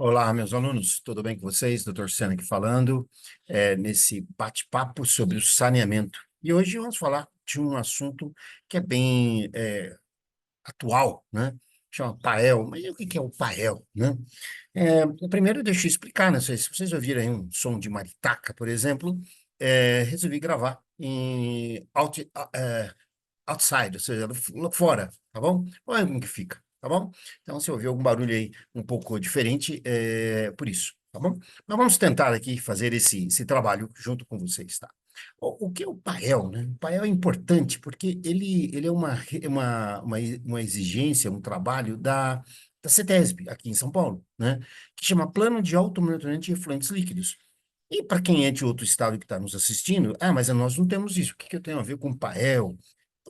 Olá, meus alunos, tudo bem com vocês? Doutor Sena aqui falando, nesse bate-papo sobre o saneamento. E hoje vamos falar de um assunto que é bem atual, né? Chama PAEL. Mas e o que que é o PAEL, né? Primeiro, deixa eu explicar, né? Se vocês ouviram aí um som de maritaca, por exemplo, resolvi gravar outside, ou seja, lá fora, tá bom? Olha como que fica, tá bom? Então, se ouvir algum barulho aí um pouco diferente, é por isso, tá bom? Nós vamos tentar aqui fazer esse trabalho junto com vocês, tá? O que é o PAEL, né? O PAEL é importante porque ele é uma exigência, um trabalho da CETESB, aqui em São Paulo, né? Que chama Plano de Automonitoramento de Efluentes Líquidos. E para quem é de outro estado que está nos assistindo, mas nós não temos isso. O que que eu tenho a ver com PAEL?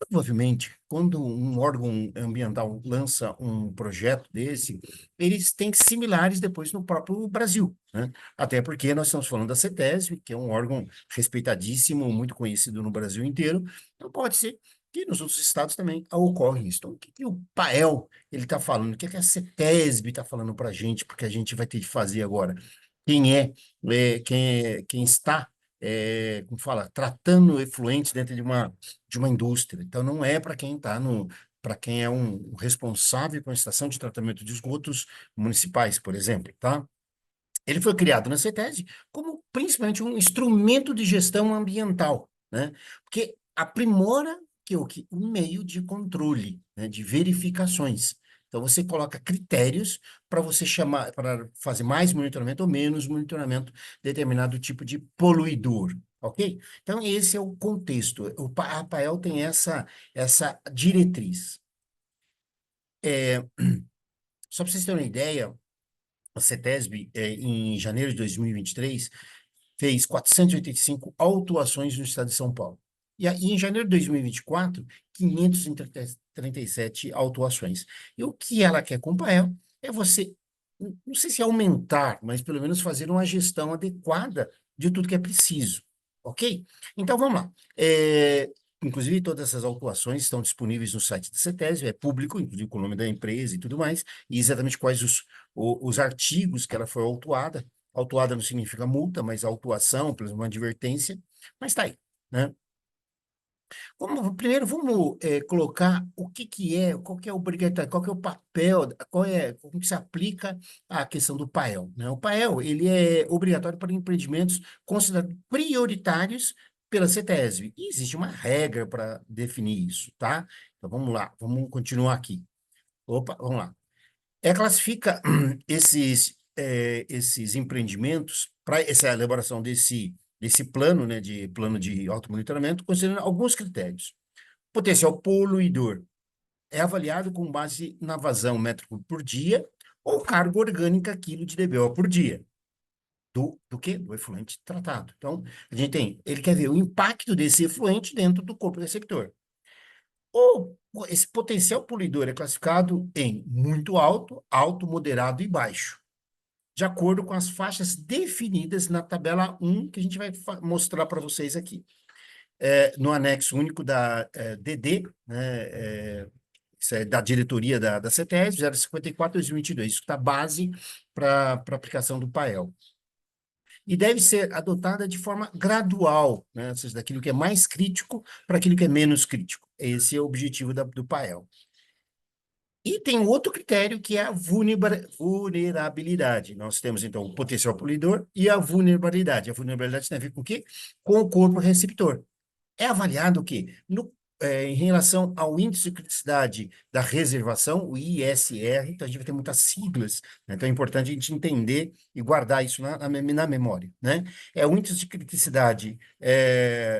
Provavelmente, quando um órgão ambiental lança um projeto desse, eles têm similares depois no próprio Brasil, né? Até porque nós estamos falando da CETESB, que é um órgão respeitadíssimo, muito conhecido no Brasil inteiro. Então, pode ser que nos outros estados também ocorre isso. Então, o que que o PAEL ele está falando? O que que a CETESB está falando para a gente? Porque a gente vai ter que fazer agora. Quem está, como fala, tratando efluentes dentro de uma indústria. Então, não é para quem está no, para quem é um responsável por uma estação de tratamento de esgotos municipais, por exemplo, tá? Ele foi criado na CETESB como principalmente um instrumento de gestão ambiental, né? Porque aprimora que um meio de controle, né? De verificações. Então você coloca critérios para você chamar, para fazer mais monitoramento ou menos monitoramento de determinado tipo de poluidor. Ok? Então, esse é o contexto. A APAEL tem essa diretriz. Só para vocês terem uma ideia, a CETESB, em janeiro de 2023, fez 485 autuações no estado de São Paulo. E em janeiro de 2024, 537 autuações. E o que ela quer com o Pael é você, não sei se aumentar, mas pelo menos fazer uma gestão adequada de tudo que é preciso. Ok? Então vamos lá. Inclusive, todas essas autuações estão disponíveis no site da CETESB, é público, inclusive com o nome da empresa e tudo mais, e exatamente quais os artigos que ela foi autuada. Autuada não significa multa, mas autuação, por exemplo, uma advertência, mas está aí, né? Primeiro, vamos colocar o que que é, qual que é o obrigatório, qual que é o papel, como que se aplica a questão do PAEL, né? O PAEL, ele é obrigatório para empreendimentos considerados prioritários pela CETESB. E existe uma regra para definir isso, tá? Então, vamos lá, vamos continuar aqui. Opa, vamos lá. Classifica esses empreendimentos para essa elaboração desse plano, né, de plano de automonitoramento, considerando alguns critérios. Potencial poluidor é avaliado com base na vazão metro cúbico por dia ou carga orgânica quilo de DBO por dia. Do quê? Do efluente tratado. Então, ele quer ver o impacto desse efluente dentro do corpo receptor. Esse potencial poluidor é classificado em muito alto, alto, moderado e baixo, de acordo com as faixas definidas na tabela 1, que a gente vai mostrar para vocês aqui. No anexo único da DD, né, isso é da diretoria da CETESB, 054/2022, isso está base para a aplicação do PAEL. E deve ser adotada de forma gradual, né, ou seja, daquilo que é mais crítico para aquilo que é menos crítico. Esse é o objetivo do PAEL. E tem outro critério que é a vulnerabilidade. Nós temos, então, o potencial poluidor e a vulnerabilidade. A vulnerabilidade tem a ver com o quê? Com o corpo receptor. É avaliado o quê? Em relação ao índice de criticidade da reservação, o ISR, então a gente vai ter muitas siglas, né? Então é importante a gente entender e guardar isso na memória, né? É o índice de criticidade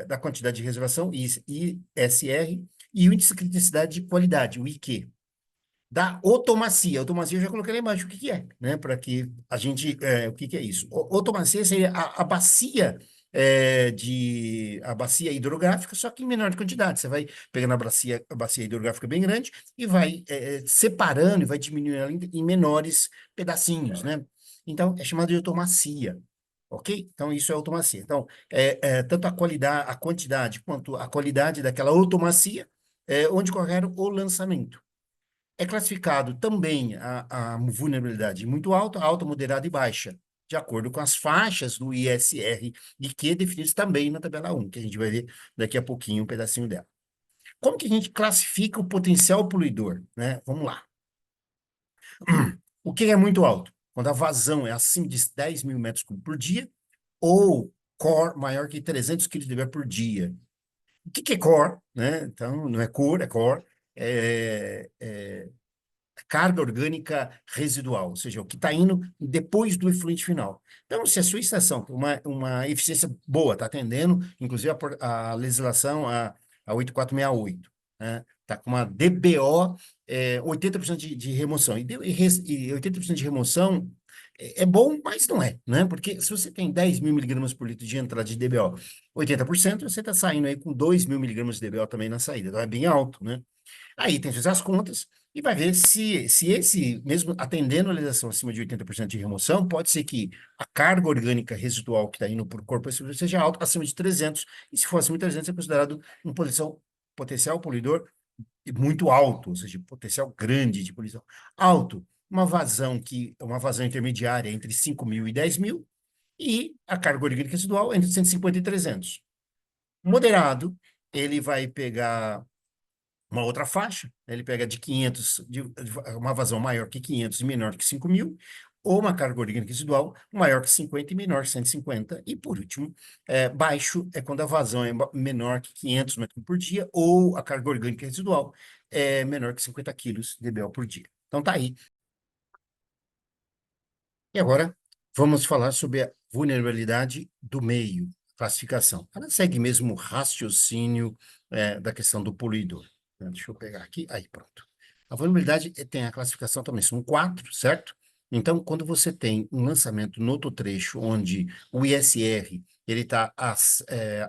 da quantidade de reservação, ISR, e o índice de criticidade de qualidade, o IQ da otomacia. Otomacia eu já coloquei lá embaixo o que que é, né? Para que a gente, o que que é isso? Otomacia seria a bacia a bacia hidrográfica, só que em menor quantidade. Você vai pegando a bacia hidrográfica bem grande e vai separando e vai diminuindo ela em menores pedacinhos, né? Então, é chamado de otomacia. Ok? Então, isso é automacia. Então, tanto a qualidade, a quantidade, quanto a qualidade daquela automacia, onde ocorre o lançamento. É classificado também a vulnerabilidade muito alta, alta, moderada e baixa, de acordo com as faixas do ISR e Q definidos também na tabela 1, que a gente vai ver daqui a pouquinho um pedacinho dela. Como que a gente classifica o potencial poluidor, né? Vamos lá. O que é muito alto? Quando a vazão é acima de 10 mil metros cúbicos por dia ou core maior que 300 quilos de debel por dia. O que é core, né? Então, não é cor, é core. É carga orgânica residual, ou seja, o que está indo depois do efluente final. Então, se a sua estação tem uma eficiência boa, está atendendo, inclusive a legislação, a 8468, né? Está com uma DBO, 80% de remoção. E 80% de remoção é bom, mas não é, né? Porque se você tem 10 mil miligramas por litro de entrada de DBO, 80%, você está saindo aí com 2 mil miligramas de DBO também na saída. Então, é bem alto, né? Aí tem que fazer as contas e vai ver se esse, mesmo atendendo a legislação acima de 80% de remoção, pode ser que a carga orgânica residual que está indo para o corpo seja alta, acima de 300, e se for acima de 300 é considerado um potencial poluidor muito alto, ou seja, potencial grande de poluição. Alto, uma vazão intermediária entre 5 mil e 10 mil, e a carga orgânica residual entre 150 e 300. Moderado, ele vai pegar uma outra faixa, né? Ele pega de 500, uma vazão maior que 500 e menor que 5 mil, ou uma carga orgânica residual maior que 50 e menor que 150. E, por último, baixo é quando a vazão é menor que 500 metros por dia, ou a carga orgânica residual é menor que 50 quilos de BO por dia. Então, tá aí. E agora, vamos falar sobre a vulnerabilidade do meio, classificação. Ela segue mesmo o raciocínio da questão do poluidor. Deixa eu pegar aqui. Aí, pronto. A vulnerabilidade tem a classificação também, são quatro, certo? Então, quando você tem um lançamento no outro trecho, onde o ISR ele está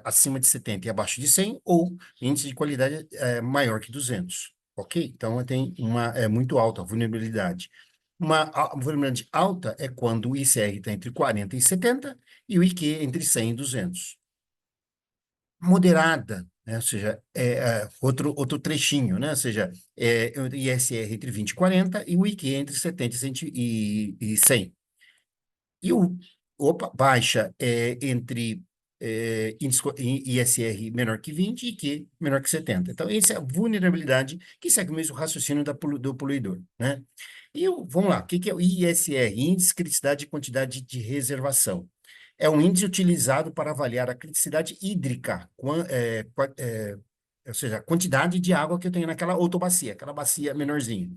acima de 70 e abaixo de 100, ou índice de qualidade maior que 200, ok? Então, tem muito alta a vulnerabilidade. Uma vulnerabilidade alta é quando o ICR está entre 40 e 70 e o IQ entre 100 e 200. Moderada, né? Ou seja, outro trechinho, né? Ou seja, o ISR entre 20 e 40 e o IQ entre 70 e 100. E baixa entre ISR menor que 20 e Q menor que 70. Então, essa é a vulnerabilidade que segue o mesmo raciocínio do poluidor, né? Vamos lá, o que é o ISR? Índice de Criticidade e Quantidade de Reservação. É um índice utilizado para avaliar a criticidade hídrica, ou seja, a quantidade de água que eu tenho naquela autobacia, aquela bacia menorzinha.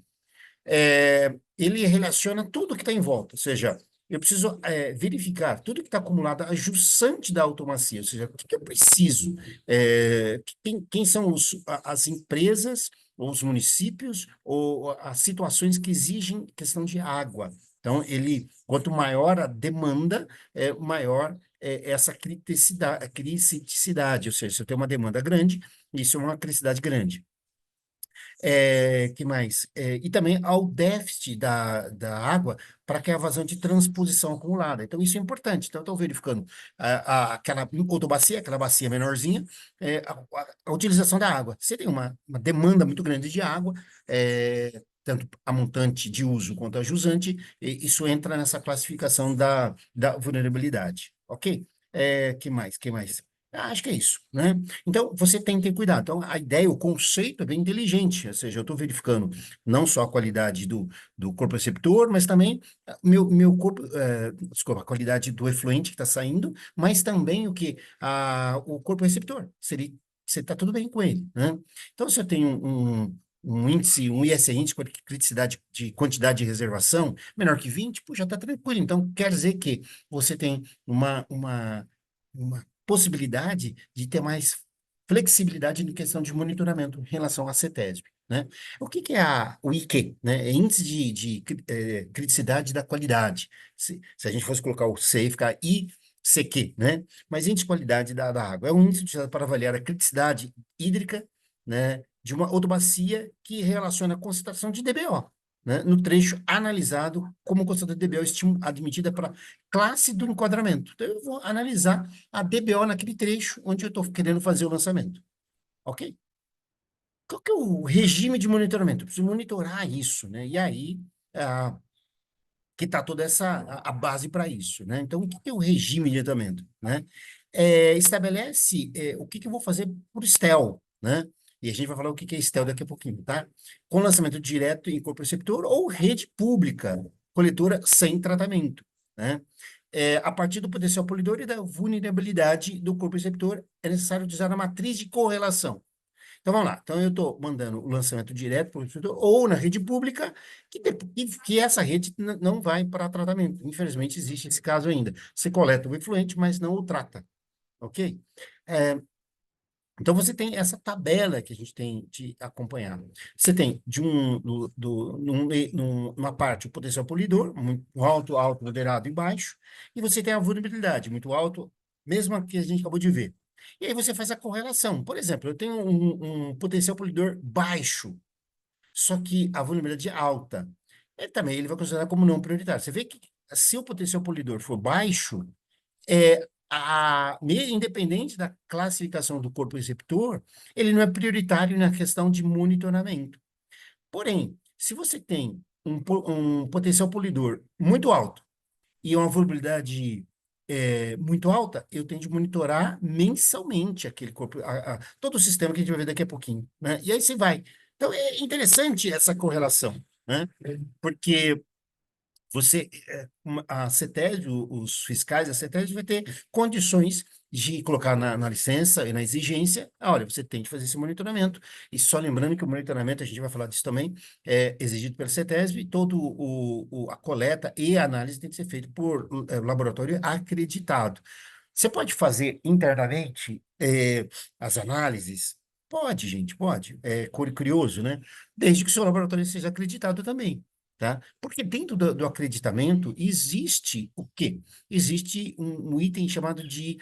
Ele relaciona tudo que está em volta, ou seja, eu preciso verificar tudo que está acumulado, a jussante da automacia, ou seja, o que eu preciso, quem são as empresas, ou os municípios, ou as situações que exigem questão de água. Então, quanto maior a demanda, maior essa criticidade, ou seja, se eu tenho uma demanda grande, isso é uma criticidade grande. Que mais? E também ao déficit da água para que a vazão de transposição acumulada. Então, isso é importante. Então, eu estou verificando aquela autobacia, aquela bacia menorzinha, a utilização da água. Se tem uma demanda muito grande de água, tanto a montante de uso quanto a jusante, isso entra nessa classificação da vulnerabilidade. Ok? Que mais? Que mais? Acho que é isso, né? Então, você tem que ter cuidado. Então, a ideia, o conceito é bem inteligente, ou seja, eu estou verificando não só a qualidade do corpo receptor, mas também meu corpo, desculpa, a qualidade do efluente que está saindo, mas também o corpo receptor, se está tudo bem com ele, né? Então, se eu tenho um índice, um ISR, índice de criticidade de quantidade de reservação, menor que 20, pô, já está tranquilo. Então, quer dizer que você tem uma possibilidade de ter mais flexibilidade em questão de monitoramento em relação à CETESB, né? O que é o IQ, né? É índice de criticidade da qualidade. Se a gente fosse colocar o C, ficar ICQ, né? Mas índice de qualidade da água. É um índice utilizado para avaliar a criticidade hídrica, né, de uma autobacia que relaciona a concentração de DBO, né, no trecho analisado como concentração de DBO admitida para classe do enquadramento. Então, eu vou analisar a DBO naquele trecho onde eu estou querendo fazer o lançamento. Ok? qual que é o regime de monitoramento? Eu preciso monitorar isso, né? E aí, ah, que está toda a base para isso, né? Então, o que é o regime de tratamento, né? Estabelece o que eu vou fazer por STEL, né? E a gente vai falar o que é STEL daqui a pouquinho, tá? Com lançamento direto em corpo receptor ou rede pública, coletora sem tratamento, né? A partir do potencial polidor e da vulnerabilidade do corpo receptor, é necessário utilizar a matriz de correlação. Então vamos lá. Então eu estou mandando o lançamento direto para o distribuidor ou na rede pública, que essa rede não vai para tratamento. Infelizmente existe esse caso ainda. Você coleta o efluente, mas não o trata. Ok? É, então você tem essa tabela que a gente tem de acompanhar. Você tem numa parte o potencial polidor, muito alto, alto, moderado e baixo, e você tem a vulnerabilidade, muito alto, mesmo que a gente acabou de ver. E aí você faz a correlação. Por exemplo, eu tenho um potencial polidor baixo, só que a vulnerabilidade é alta. Ele vai considerar como não prioritário. Você vê que se o potencial polidor for baixo, independente da classificação do corpo receptor, ele não é prioritário na questão de monitoramento. Porém, se você tem um potencial polidor muito alto e uma vulnerabilidade muito alta, eu tenho de monitorar mensalmente aquele corpo, todo o sistema que a gente vai ver daqui a pouquinho, né? E aí você vai. Então, é interessante essa correlação, né? Porque a CETESB, os fiscais da CETESB vai ter condições de colocar na licença e na exigência, olha, você tem que fazer esse monitoramento. E só lembrando que o monitoramento, a gente vai falar disso também, é exigido pela CETESB, e todo a coleta e a análise tem que ser feito por laboratório acreditado. Você pode fazer internamente as análises? Pode, gente, pode. É curioso, né? Desde que o seu laboratório seja acreditado também, tá? Porque dentro do acreditamento existe o quê? Existe um item chamado de,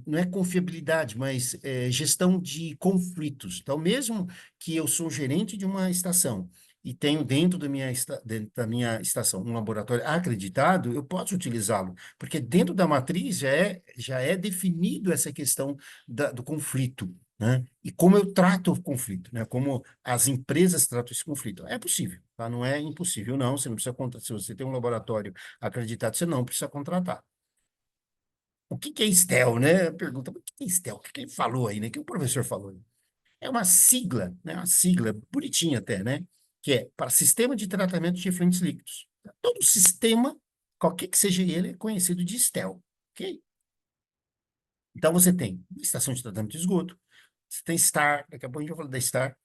não é confiabilidade, mas gestão de conflitos. Então, mesmo que eu sou gerente de uma estação e tenho dentro da minha estação um laboratório acreditado, eu posso utilizá-lo, porque dentro da matriz já é definido essa questão do conflito, né? E como eu trato o conflito, né? Como as empresas tratam esse conflito. É possível, tá? Não é impossível, não. Você não precisa contratar. Se você tem um laboratório acreditado, você não precisa contratar. O que é STEL, né? Pergunta, o que é STEL? O que ele falou aí, né? O que o professor falou aí? É uma sigla, né? Uma sigla bonitinha até, né? Que é para Sistema de Tratamento de Efluentes Líquidos. Todo sistema, qualquer que seja ele, é conhecido de STEL, ok? Então você tem estação de tratamento de esgoto, você tem STAR, daqui a pouco a gente vai falar da STAR,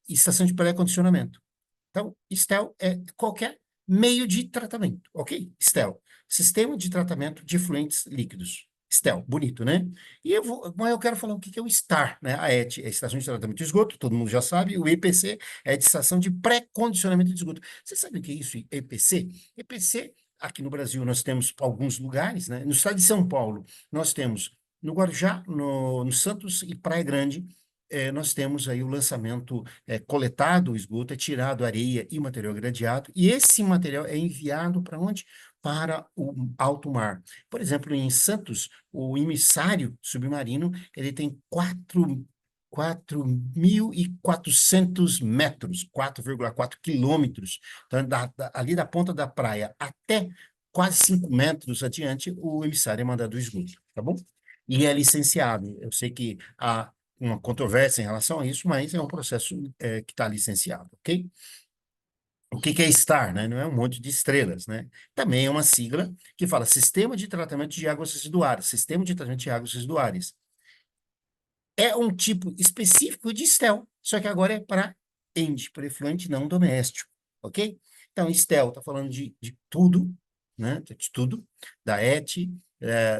e estação de pré-condicionamento. Então, STEL é qualquer meio de tratamento, ok? STEL, Sistema de Tratamento de Efluentes Líquidos. STEL, bonito, né? Mas eu quero falar o que é o STAR, né? A ET é Estação de Tratamento de Esgoto, todo mundo já sabe. O EPC é de Estação de Pré-Condicionamento de Esgoto. Você sabe o que é isso, EPC? EPC, aqui no Brasil, nós temos alguns lugares, né? No estado de São Paulo, nós temos no Guarujá, no Santos e Praia Grande, nós temos aí o lançamento coletado, o esgoto, é tirado areia e material gradeado, e esse material é enviado para onde? Para o alto mar. Por exemplo, em Santos, o emissário submarino, ele tem 4.400 metros, 4,4 quilômetros, então, ali da ponta da praia até quase 5 metros adiante, o emissário é mandado do esgoto, tá bom? E é licenciado. Eu sei que há uma controvérsia em relação a isso, mas é um processo que está licenciado, ok? O que é STAR, né? Não é um monte de estrelas, né? Também é uma sigla que fala Sistema de Tratamento de Águas Residuárias, Sistema de Tratamento de Águas Residuárias. É um tipo específico de STEL, só que agora é para END, para efluente não doméstico, ok? Então, STEL está falando de tudo, né? De tudo, da ET,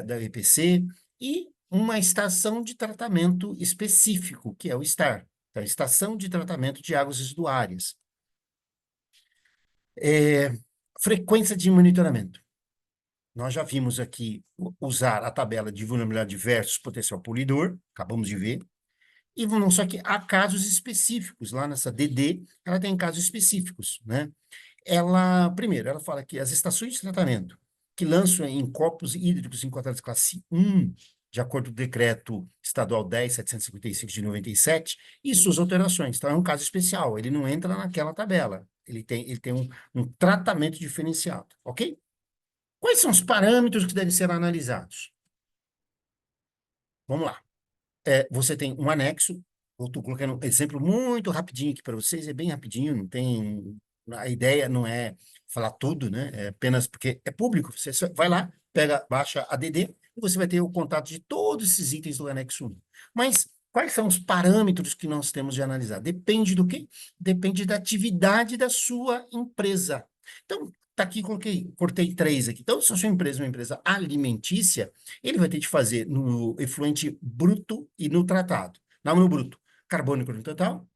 da EPC, e uma estação de tratamento específico, que é o STAR, então, Estação de Tratamento de Águas Residuárias. Frequência de monitoramento. Nós já vimos aqui usar a tabela de vulnerabilidade versus potencial polidor, acabamos de ver. E não só que há casos específicos, lá nessa DD, ela tem casos específicos, né? Primeiro, ela fala que as estações de tratamento que lançam em corpos hídricos enquadrados classe 1, de acordo com o decreto estadual 10.755 de 97, e suas alterações. Então, é um caso especial, ele não entra naquela tabela, ele tem um tratamento diferenciado, ok? Quais são os parâmetros que devem ser analisados? Vamos lá. Você tem um anexo, eu estou colocando um exemplo muito rapidinho aqui para vocês, é bem rapidinho, não tem. A ideia não é falar tudo, né? É apenas porque é público. Você só vai lá, pega, baixa a DD, e você vai ter o contato de todos esses itens do anexo 1. Mas quais são os parâmetros que nós temos de analisar? Depende do quê? Depende da atividade da sua empresa. Então, tá aqui, cortei três aqui. Então, se a sua empresa é uma empresa alimentícia, ele vai ter de fazer no efluente bruto e no tratado. No bruto, carbônico no total,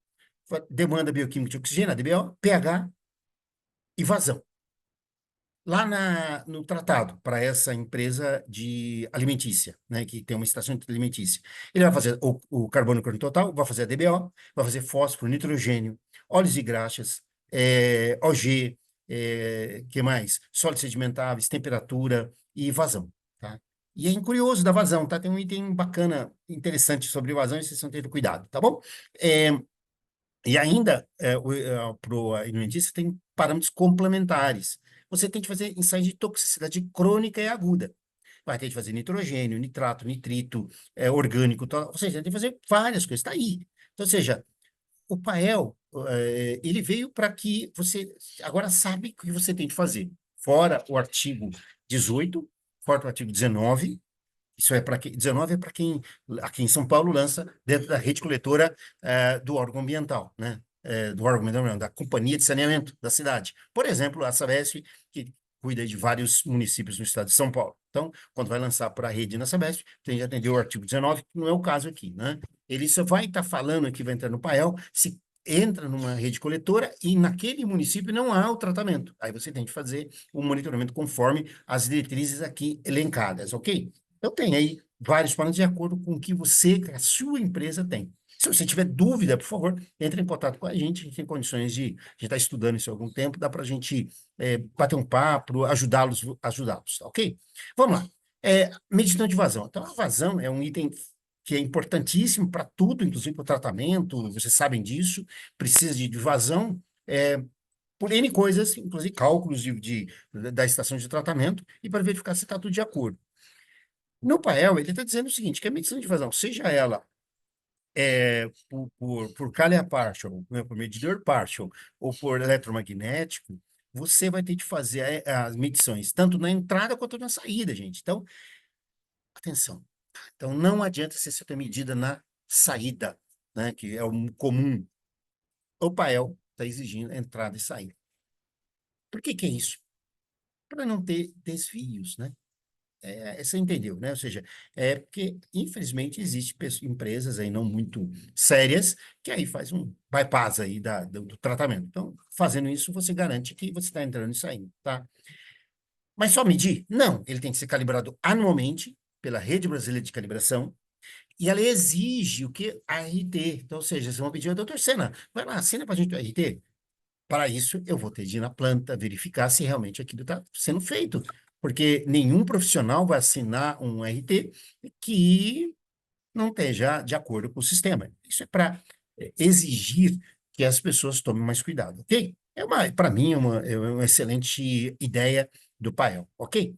demanda bioquímica de oxigênio, ADBO, pH e vazão. Lá no tratado, para essa empresa de alimentícia, né, que tem uma estação alimentícia, ele vai fazer o carbônico no total, vai fazer a DBO, vai fazer fósforo, nitrogênio, óleos e graxas, OG, que mais? Sólidos sedimentáveis, temperatura e vazão, tá? E é curioso da vazão, tá? Tem um item bacana, interessante sobre vazão, e vocês vão ter cuidado, tá bom? E ainda, para o alimentício, tem parâmetros complementares. Você tem que fazer ensaios de toxicidade crônica e aguda. Vai ter que fazer nitrogênio, nitrato, nitrito, orgânico, ou seja, tem que fazer várias coisas. Está aí. Então, ou seja, o Pael, ele veio para que você agora sabe o que você tem que fazer. Fora o artigo 18, fora o artigo 19, isso é para quem, 19 é para quem aqui em São Paulo lança dentro da rede coletora do órgão ambiental, né? Do órgão ambiental, não, da companhia de saneamento da cidade. Por exemplo, a Sabesp, que cuida de vários municípios no estado de São Paulo. Então, quando vai lançar para a rede na Sabesp, tem que atender o artigo 19, que não é o caso aqui, né? Ele só vai estar falando aqui, vai entrar no Pael, se entra numa rede coletora e naquele município não há o tratamento. Aí você tem que fazer o monitoramento conforme as diretrizes aqui elencadas, ok? Eu tenho aí vários planos de acordo com o que você, a sua empresa tem. Se você tiver dúvida, por favor, entre em contato com a gente tem condições de, a gente está estudando isso há algum tempo, dá para a gente bater um papo, ajudá-los, tá ok? Vamos lá. Medição de vazão. Então, a vazão é um item que é importantíssimo para tudo, inclusive para o tratamento, vocês sabem disso, precisa de vazão, por N coisas, inclusive cálculos da estação de tratamento, e para verificar se está tudo de acordo. No Pael, ele está dizendo o seguinte, que a medição de vazão, seja ela por Calea partial, né, por medidor partial, ou por eletromagnético, você vai ter de fazer as medições, tanto na entrada quanto na saída, gente. Então, atenção. Então, não adianta você ter medida na saída, né, que é o comum. O Pael está exigindo entrada e saída. Por que que é isso? Para não ter desvios, né? Você entendeu, né? Ou seja, porque, infelizmente, existem empresas aí não muito sérias que aí faz um bypass aí do tratamento. Então, fazendo isso, você garante que você está entrando e saindo, tá? Mas só medir? Não, ele tem que ser calibrado anualmente pela Rede Brasileira de Calibração e ela exige o que? A RT. Então, ou seja, vocês vão pedir ao doutor Sena, vai lá, assina para a gente o RT. Para isso, eu vou ter de ir na planta, verificar se realmente aquilo está sendo feito. Porque nenhum profissional vai assinar um RT que não esteja de acordo com o sistema. Isso é para exigir que as pessoas tomem mais cuidado, ok? Para mim, é uma excelente ideia do Pael, ok?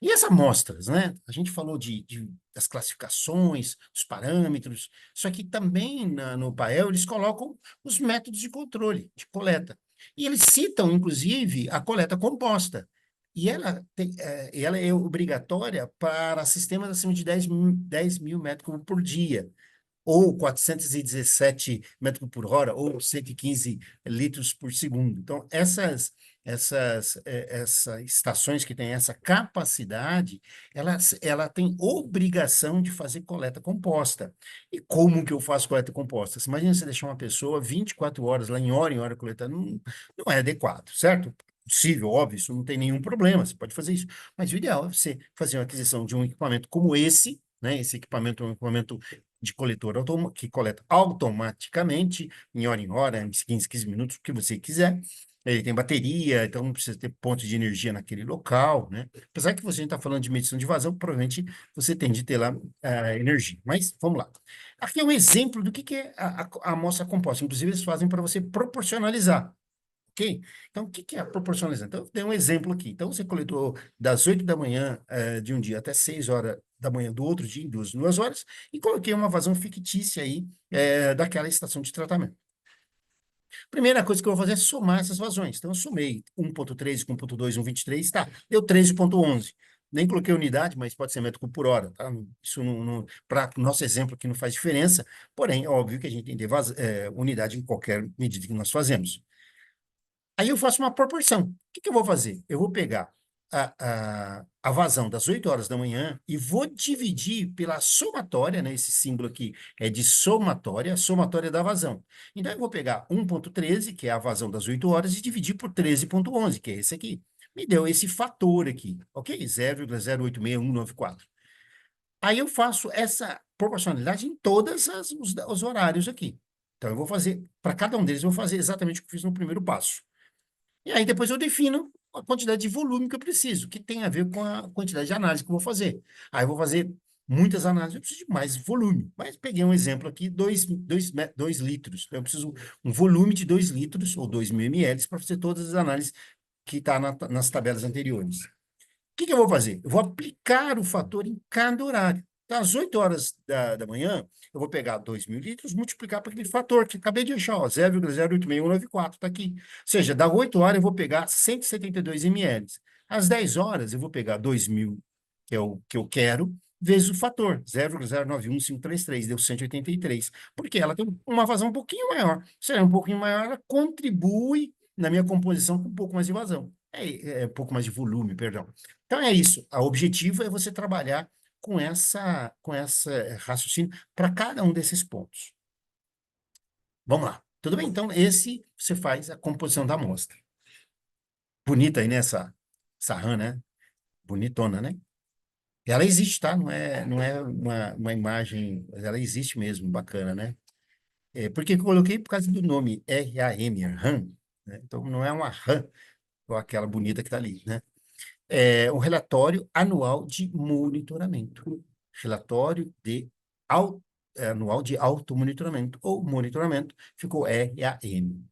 E as amostras, né? A gente falou das classificações, os parâmetros, só que também no Pael eles colocam os métodos de controle, de coleta. E eles citam, inclusive, a coleta composta. E ela é obrigatória para sistemas acima de 10 mil metros cúbicos por dia ou 417 metros por hora, ou 115 litros por segundo. Então, essas estações que têm essa capacidade, ela tem obrigação de fazer coleta composta. E como que eu faço coleta composta? Você imagina você deixar uma pessoa 24 horas lá em hora coletando, não é adequado, certo? Possível, óbvio, isso não tem nenhum problema, você pode fazer isso. Mas o ideal é você fazer uma aquisição de um equipamento como esse, né? Esse equipamento é um equipamento de coletor que coleta automaticamente, em hora, em 15 minutos, o que você quiser. Ele tem bateria, então não precisa ter ponto de energia naquele local, né? Apesar que você está falando de medição de vazão, provavelmente você tem de ter lá energia. Mas vamos lá. Aqui é um exemplo do que é a amostra composta. Inclusive, eles fazem para você proporcionalizar. Ok? Então, o que é a proporcionalizar? Então, eu dei um exemplo aqui. Então, você coletou das 8 da manhã de um dia até 6 horas da manhã do outro dia, em duas horas, e coloquei uma vazão fictícia aí daquela estação de tratamento. Primeira coisa que eu vou fazer é somar essas vazões. Então, eu somei 1,13 com 1,2, 1,23, tá? Deu 13,11. Nem coloquei unidade, mas pode ser metro cúbico por hora, tá? Isso para o nosso exemplo aqui não faz diferença, porém, é óbvio que a gente tem que ter unidade em qualquer medida que nós fazemos. Aí eu faço uma proporção. O que eu vou fazer? Eu vou pegar a vazão das 8 horas da manhã e vou dividir pela somatória, né? Esse símbolo aqui é de somatória, somatória da vazão. Então, eu vou pegar 1,13, que é a vazão das 8 horas, e dividir por 13,11, que é esse aqui. Me deu esse fator aqui, ok? 0,086194. Aí eu faço essa proporcionalidade em todos os horários aqui. Então, eu vou fazer, para cada um deles, eu vou fazer exatamente o que eu fiz no primeiro passo. E aí depois eu defino a quantidade de volume que eu preciso, que tem a ver com a quantidade de análise que eu vou fazer. Aí eu vou fazer muitas análises, eu preciso de mais volume. Mas peguei um exemplo aqui, 2 litros. Eu preciso um volume de 2 litros, ou 2.000 ml, para fazer todas as análises que está nas tabelas anteriores. O que eu vou fazer? Eu vou aplicar o fator em cada horário. Então, às 8 horas da manhã, eu vou pegar 2.000 litros, multiplicar por aquele fator que acabei de achar, ó, 0,086194, está aqui. Ou seja, da 8 horas eu vou pegar 172 ml. Às 10 horas eu vou pegar 2.000, que é o que eu quero, vezes o fator, 0,091533, deu 183. Porque ela tem uma vazão um pouquinho maior. Se ela é um pouquinho maior, ela contribui na minha composição com um pouco mais de vazão. Um pouco mais de volume, perdão. Então é isso. O objetivo é você trabalhar com essa raciocínio para cada um desses pontos. Vamos lá. Tudo bem? Então, esse você faz a composição da amostra. Bonita aí, né? Essa rã, né? Bonitona, né? Ela existe, tá? Não é uma imagem, ela existe mesmo, bacana, né? Porque eu coloquei por causa do nome RAM, RAM, né? Então, não é uma RAM, ou aquela bonita que está ali, né? Um relatório anual de monitoramento. Relatório anual de automonitoramento, ou monitoramento, ficou RAM.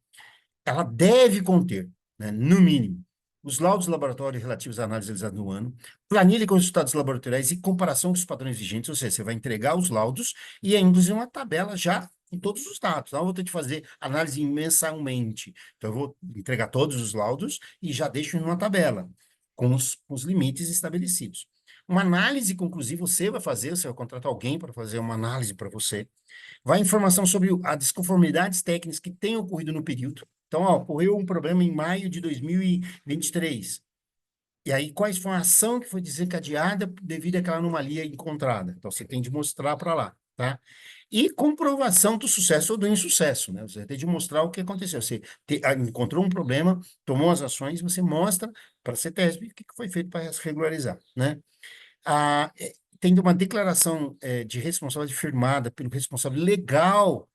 Ela deve conter, né, no mínimo, os laudos do laboratório relativos à análise realizada no ano, planilha com os resultados laboratoriais e comparação com os padrões vigentes, ou seja, você vai entregar os laudos e ainda inclusive uma tabela já com todos os dados. Então, eu vou ter que fazer análise mensalmente. Então, eu vou entregar todos os laudos e já deixo em uma tabela com os limites estabelecidos. Uma análise conclusiva você vai fazer, você vai contratar alguém para fazer uma análise para você. Vai informação sobre as desconformidades técnicas que têm ocorrido no período. Então, ó, ocorreu um problema em maio de 2023. E aí, quais foi a ação que foi desencadeada devido àquela anomalia encontrada? Então, você tem de mostrar para lá, tá? E comprovação do sucesso ou do insucesso, né? Você tem de mostrar o que aconteceu. Você encontrou um problema, tomou as ações, você mostra para a CETESB o que foi feito para regularizar, né? Tem uma declaração de responsabilidade firmada pelo responsável legal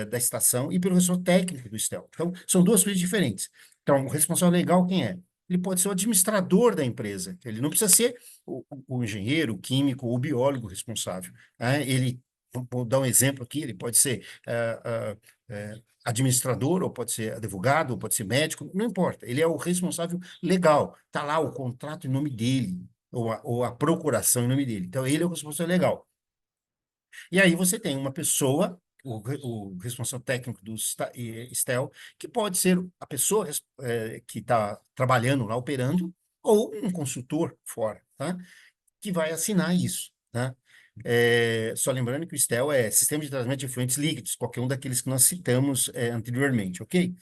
da estação e pelo responsável técnico do STEL. Então, são duas coisas diferentes. Então, o responsável legal, quem é? Ele pode ser o administrador da empresa. Ele não precisa ser o engenheiro, o químico ou o biólogo responsável, né? Vou dar um exemplo aqui, ele pode ser administrador, ou pode ser advogado, ou pode ser médico, não importa. Ele é o responsável legal. Está lá o contrato em nome dele, ou a procuração em nome dele. Então, ele é o responsável legal. E aí você tem uma pessoa, o responsável técnico do STEL, que pode ser a pessoa que está trabalhando lá, operando, ou um consultor fora, tá? Que vai assinar isso, tá? Só lembrando que o STEL é Sistema de Tratamento de Efluentes Líquidos, qualquer um daqueles que nós citamos anteriormente, ok?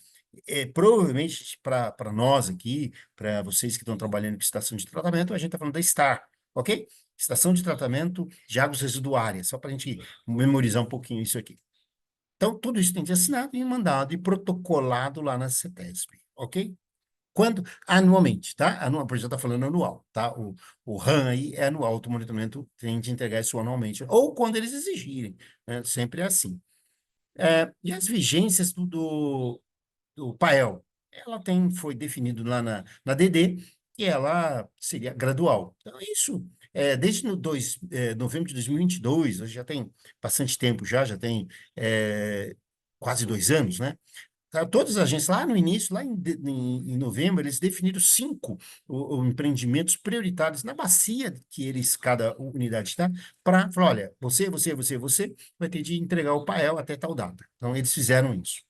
Provavelmente, para nós aqui, para vocês que estão trabalhando com estação de tratamento, a gente está falando da STAR, ok? Estação de Tratamento de Águas Residuárias, só para a gente memorizar um pouquinho isso aqui. Então, tudo isso tem que ser assinado e mandado e protocolado lá na CETESB, ok? Quando? Anualmente, tá? Anual, por isso eu estou falando anual, tá? O RAM aí é anual, o monitoramento tem de entregar isso anualmente, ou quando eles exigirem, né? Sempre é assim. E as vigências do PAEL? ela foi definido lá na DD, que ela seria gradual. Então, isso, desde novembro de 2022, hoje já tem bastante tempo já tem quase 2 anos, né? Tá, todas as agências, lá no início, em novembro, eles definiram 5 empreendimentos prioritários na bacia que cada unidade está, para falar, olha, você vai ter de entregar o PAEL até tal data. Então, eles fizeram isso.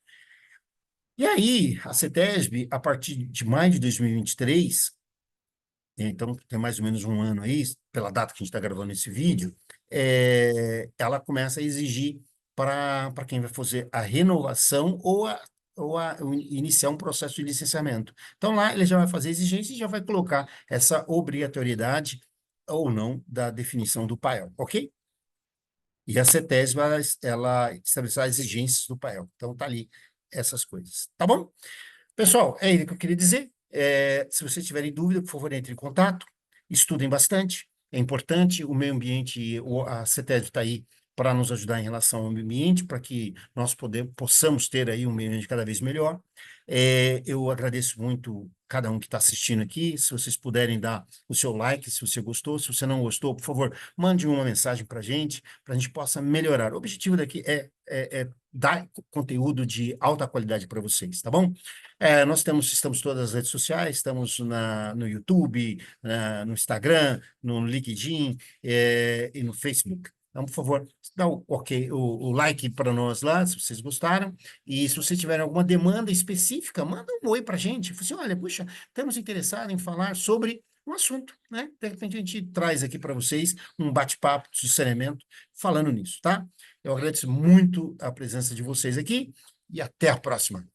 E aí, a CETESB, a partir de maio de 2023, então tem mais ou menos um ano aí, pela data que a gente está gravando esse vídeo, ela começa a exigir para quem vai fazer a renovação ou iniciar um processo de licenciamento. Então lá ele já vai fazer exigência e já vai colocar essa obrigatoriedade ou não da definição do PAEL, ok? E a CETESB, ela estabeleceu as exigências do PAEL. Então tá ali essas coisas, tá bom? Pessoal, é isso que eu queria dizer. Se vocês tiverem dúvida, por favor, entre em contato, estudem bastante, é importante. O meio ambiente, a CETESB está aí para nos ajudar em relação ao meio ambiente, para que nós possamos ter aí um meio ambiente cada vez melhor. Eu agradeço muito cada um que está assistindo aqui. Se vocês puderem dar o seu like, se você gostou, se você não gostou, por favor, mande uma mensagem para a gente possa melhorar. O objetivo daqui é dar conteúdo de alta qualidade para vocês, tá bom? Estamos todas as redes sociais, estamos no YouTube, no Instagram, no LinkedIn, e no Facebook. Então, por favor, dá o like para nós lá, se vocês gostaram. E se vocês tiverem alguma demanda específica, manda um oi para a gente. Fala assim, olha, puxa, estamos interessados em falar sobre um assunto, né? De repente a gente traz aqui para vocês um bate-papo de saneamento falando nisso, tá? Eu agradeço muito a presença de vocês aqui e até a próxima.